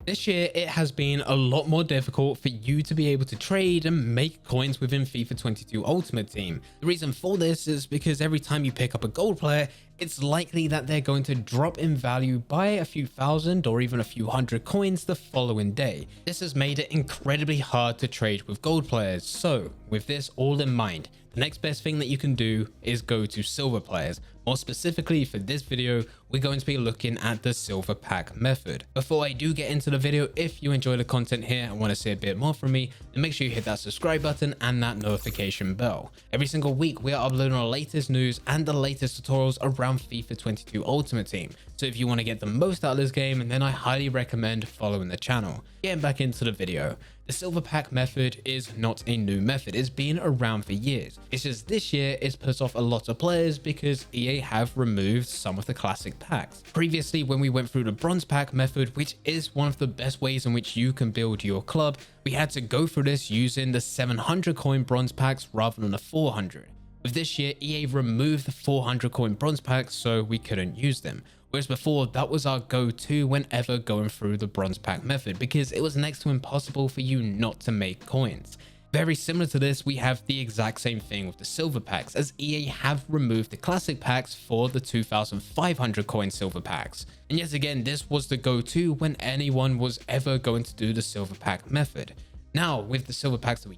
This year, it has been a lot more difficult for you to be able to trade and make coins within FIFA 22 Ultimate Team. The reason for this is because every time you pick up a gold player, it's likely that they're going to drop in value by a few thousand or even a few hundred coins the following day. This has made it incredibly hard to trade with gold players. So with this all in mind, the next best thing that you can do is go to silver players. More specifically for this video, we're going to be looking at the silver pack method. Before I do get into the video, if you enjoy the content here and want to see a bit more from me, then make sure you hit that subscribe button and that notification bell. Every single week we are uploading our latest news and the latest tutorials around FIFA 22 Ultimate Team. So if you want to get the most out of this game, then I highly recommend following the channel. Getting back into the video. The silver pack method is not a new method, it's been around for years. It's just this year it's put off a lot of players because EA have removed some of the classic packs. Previously, when we went through the bronze pack method, which is one of the best ways in which you can build your club, we had to go through this using the 700 coin bronze packs rather than the 400. With this year, EA removed the 400 coin bronze packs so we couldn't use them. Whereas before, that was our go-to whenever going through the bronze pack method because it was next to impossible for you not to make coins. Very similar to this, we have the exact same thing with the silver packs, as EA have removed the classic packs for the 2,500 coin silver packs. And yet again, this was the go-to when anyone was ever going to do the silver pack method. Now, with the silver packs that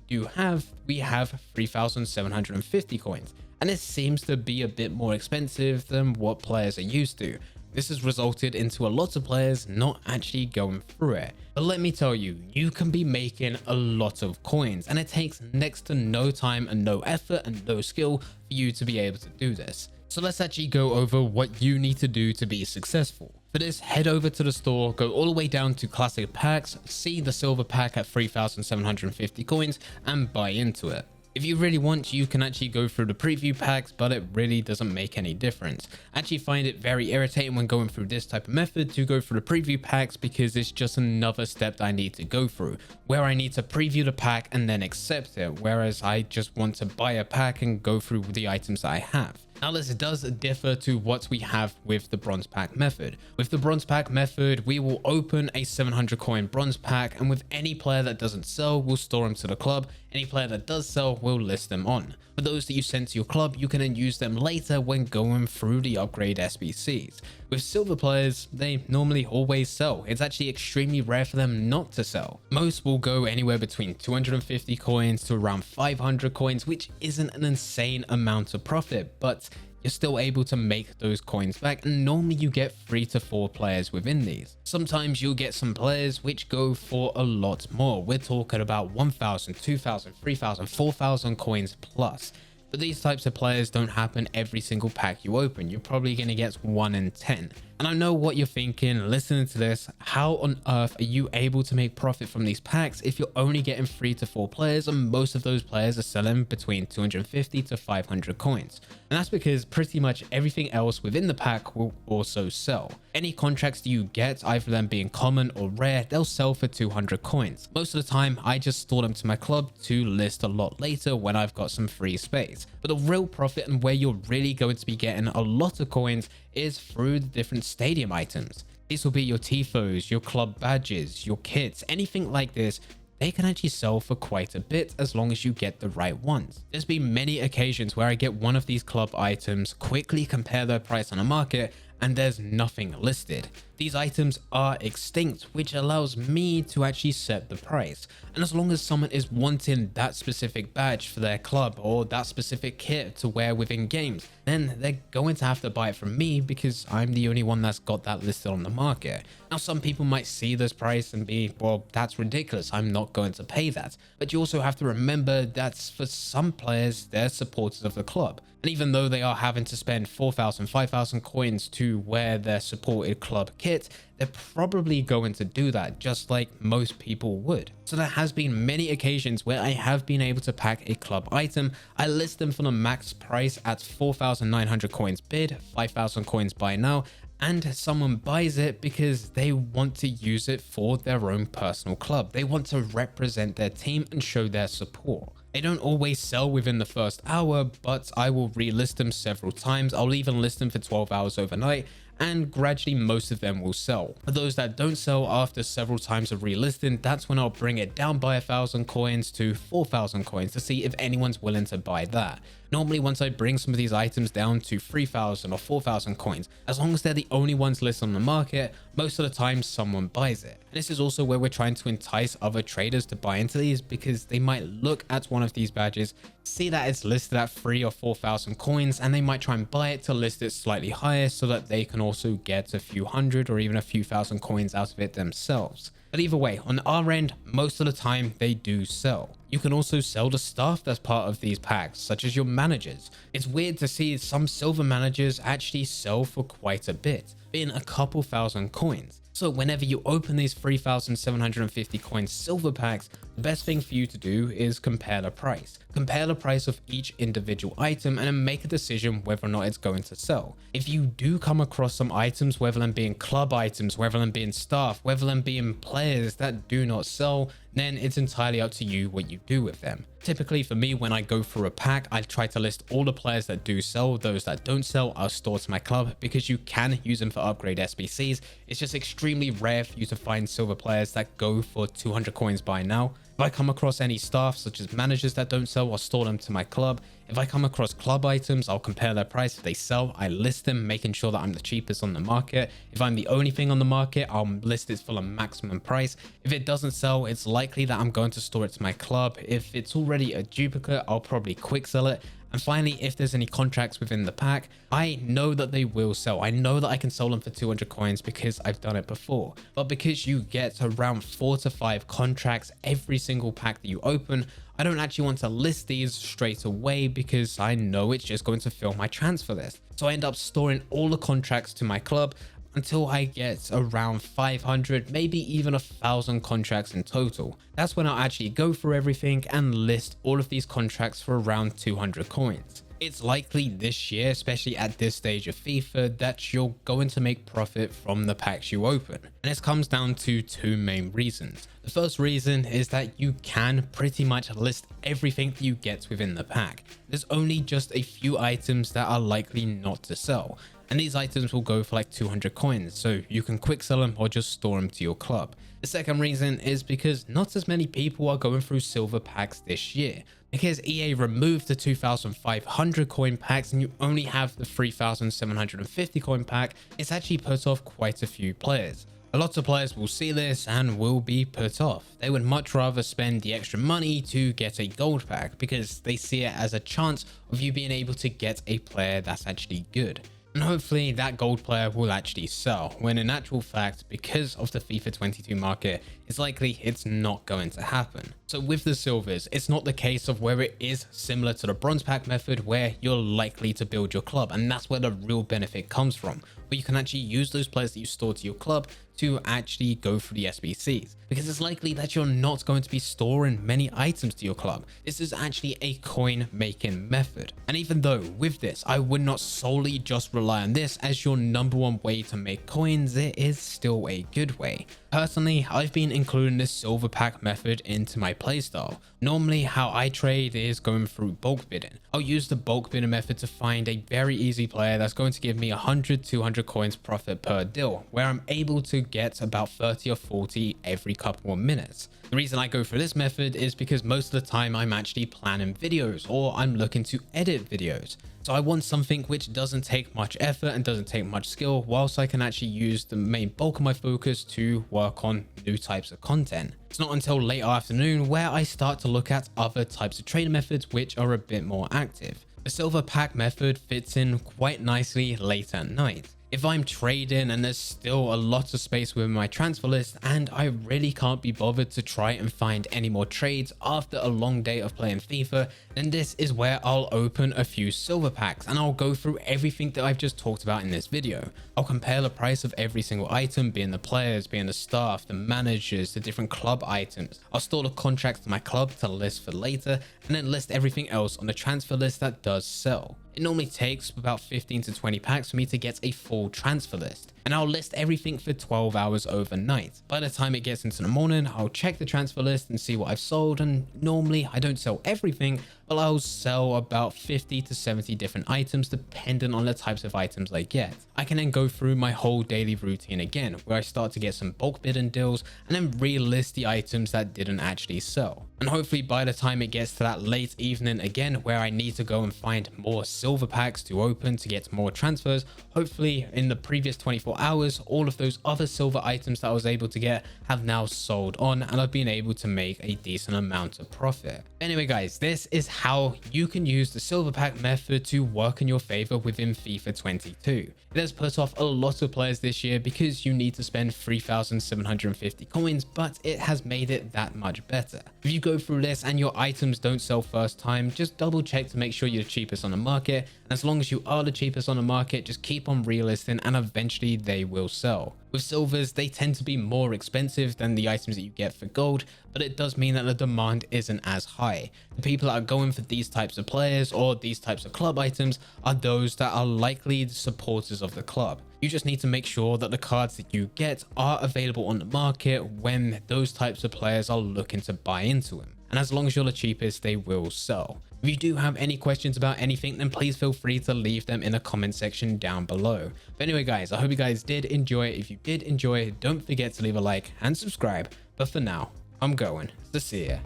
we have 3,750 coins, and it seems to be a bit more expensive than what players are used to. This has resulted into a lot of players not actually going through it. But let me tell you, you can be making a lot of coins, and it takes next to no time and no effort and no skill for you to be able to do this. So let's actually go over what you need to do to be successful. For this, head over to the store, go all the way down to classic packs, see the silver pack at 3,750 coins and buy into it. If you really want, you can actually go through the preview packs, but it really doesn't make any difference. I actually find it very irritating when going through this type of method to go through the preview packs because it's just another step that I need to go through, where I need to preview the pack and then accept it, whereas I just want to buy a pack and go through the items that I have. Now this does differ to what we have with the bronze pack method. With the bronze pack method, we will open a 700 coin bronze pack, and with any player that doesn't sell, we'll store them to the club. Any player that does sell, we'll list them on. For those that you send to your club, you can then use them later when going through the upgrade SBCs. With silver players, they normally always sell. It's actually extremely rare for them not to sell. Most will go anywhere between 250 coins to around 500 coins, which isn't an insane amount of profit, but you're still able to make those coins back, and normally you get 3 to 4 players within these. Sometimes you'll get some players which go for a lot more. We're talking about 1,000, 2,000, 3,000, 4,000 coins plus. But these types of players don't happen every single pack you open. You're probably going to get 1 in 10. And I know what you're thinking listening to this. How on earth are you able to make profit from these packs if you're only getting 3 to 4 players and most of those players are selling between 250 to 500 coins? And that's because pretty much everything else within the pack will also sell. Any contracts that you get, either them being common or rare, they'll sell for 200 coins. Most of the time, I just store them to my club to list a lot later when I've got some free space. But the real profit and where you're really going to be getting a lot of coins is through the different stadium items. These will be your tifos, your club badges, your kits, anything like this. They can actually sell for quite a bit as long as you get the right ones. There's been many occasions where I get one of these club items, quickly compare their price on the market, and there's nothing listed. These items are extinct, which allows me to actually set the price. And as long as someone is wanting that specific badge for their club or that specific kit to wear within games, then they're going to have to buy it from me because I'm the only one that's got that listed on the market. Now, some people might see this price and be, well, that's ridiculous, I'm not going to pay that. But you also have to remember that for some players, they're supporters of the club. And even though they are having to spend 4,000, 5,000 coins to wear their supported club kit, they're probably going to do that just like most people would. So there has been many occasions where I have been able to pack a club item. I list them for the max price at 4,900 coins bid, 5,000 coins buy now, and someone buys it because they want to use it for their own personal club. They want to represent their team and show their support. They don't always sell within the first hour, but I will relist them several times. I'll even list them for 12 hours overnight, and gradually most of them will sell. For those that don't sell after several times of relisting, that's when I'll bring it down by 1,000 coins to 4,000 coins to see if anyone's willing to buy that. Normally, once I bring some of these items down to 3,000 or 4,000 coins, as long as they're the only ones listed on the market, most of the time someone buys it. And this is also where we're trying to entice other traders to buy into these, because they might look at one of these badges, see that it's listed at 3,000 or 4,000 coins, and they might try and buy it to list it slightly higher so that they can also get a few hundred or even a few thousand coins out of it themselves. But either way, on our end, most of the time they do sell. You can also sell the stuff that's part of these packs, such as your managers. It's weird to see some silver managers actually sell for quite a bit, being a couple thousand coins. So whenever you open these 3,750 coin silver packs, the best thing for you to do is compare the price. Compare the price of each individual item and then make a decision whether or not it's going to sell. If you do come across some items, whether them being club items, whether them being staff, whether them being players that do not sell, then it's entirely up to you what you do with them. Typically for me, when I go through a pack, I try to list all the players that do sell. Those that don't sell, I'll store to my club, because you can use them for upgrade SBCs. It's just extremely rare for you to find silver players that go for 200 coins by now. If I come across any staff, such as managers that don't sell, I'll store them to my club. If I come across club items, I'll compare their price. If they sell, I list them, making sure that I'm the cheapest on the market. If I'm the only thing on the market, I'll list it for a maximum price. If it doesn't sell, it's likely that I'm going to store it to my club. If it's already a duplicate, I'll probably quick sell it. And finally, if there's any contracts within the pack, I know that they will sell. I know that I can sell them for 200 coins because I've done it before. But because you get around 4 to 5 contracts every single pack that you open, I don't actually want to list these straight away because I know it's just going to fill my transfer list. So I end up storing all the contracts to my club until I get around 500, maybe even 1,000 contracts in total. That's when I'll actually go through everything and list all of these contracts for around 200 coins. It's likely this year, especially at this stage of FIFA, that you're going to make profit from the packs you open. And this comes down to 2 main reasons. The first reason is that you can pretty much list everything that you get within the pack. There's only just a few items that are likely not to sell. And these items will go for like 200 coins, so you can quick sell them or just store them to your club. The second reason is because not as many people are going through silver packs this year. Because EA removed the 2,500 coin packs and you only have the 3,750 coin pack, it's actually put off quite a few players. A lot of players will see this and will be put off. They would much rather spend the extra money to get a gold pack because they see it as a chance of you being able to get a player that's actually good. And hopefully that gold player will actually sell, when in actual fact, because of the FIFA 22 market, it's likely it's not going to happen. So with the silvers, it's not the case of where it is similar to the bronze pack method where you're likely to build your club, and that's where the real benefit comes from, where you can actually use those players that you store to your club to actually go through the SBCs, because it's likely that you're not going to be storing many items to your club. This is actually a coin making method. And even though with this, I would not solely just rely on this as your #1 way to make coins, it is still a good way. Personally, I've been including this silver pack method into my playstyle. Normally, how I trade is going through bulk bidding. I'll use the bulk bidding method to find a very easy player that's going to give me 100, 200 coins profit per deal, where I'm able to get about 30 or 40 every couple of minutes. The reason I go for this method is because most of the time I'm actually planning videos or I'm looking to edit videos. So I want something which doesn't take much effort and doesn't take much skill, whilst I can actually use the main bulk of my focus to work on new types of content. It's not until late afternoon where I start to look at other types of trading methods which are a bit more active. The silver pack method fits in quite nicely late at night. If I'm trading and there's still a lot of space within my transfer list and I really can't be bothered to try and find any more trades after a long day of playing FIFA, then this is where I'll open a few silver packs and I'll go through everything that I've just talked about in this video. I'll compare the price of every single item, being the players, being the staff, the managers, the different club items. I'll store the contracts to my club to list for later, and then list everything else on the transfer list that does sell. It normally takes about 15 to 20 packs for me to get a full transfer list. and I'll list everything for 12 hours overnight. By the time it gets into the morning, I'll check the transfer list and see what I've sold, and normally I don't sell everything, but I'll sell about 50 to 70 different items depending on the types of items I get. I can then go through my whole daily routine again, where I start to get some bulk bidding deals and then relist the items that didn't actually sell. And hopefully by the time it gets to that late evening again, where I need to go and find more silver packs to open to get more transfers, hopefully in the previous 24 hours, all of those other silver items that I was able to get have now sold on, and I've been able to make a decent amount of profit. Anyway guys, this is how you can use the silver pack method to work in your favor within FIFA 22. It has put off a lot of players this year because you need to spend 3,750 coins, but it has made it that much better. If you go through this and your items don't sell first time, just double check to make sure you're the cheapest on the market, and as long as you are the cheapest on the market, just keep on relisting and eventually they will sell. With silvers, they tend to be more expensive than the items that you get for gold, but it does mean that the demand isn't as high. The people that are going for these types of players or these types of club items are those that are likely the supporters of the club. You just need to make sure that the cards that you get are available on the market when those types of players are looking to buy into them. And as long as you're the cheapest, they will sell. If you do have any questions about anything, then please feel free to leave them in the comment section down below. But anyway guys, I hope you guys did enjoy. If you did enjoy, don't forget to leave a like and subscribe. But for now, I'm going to see ya.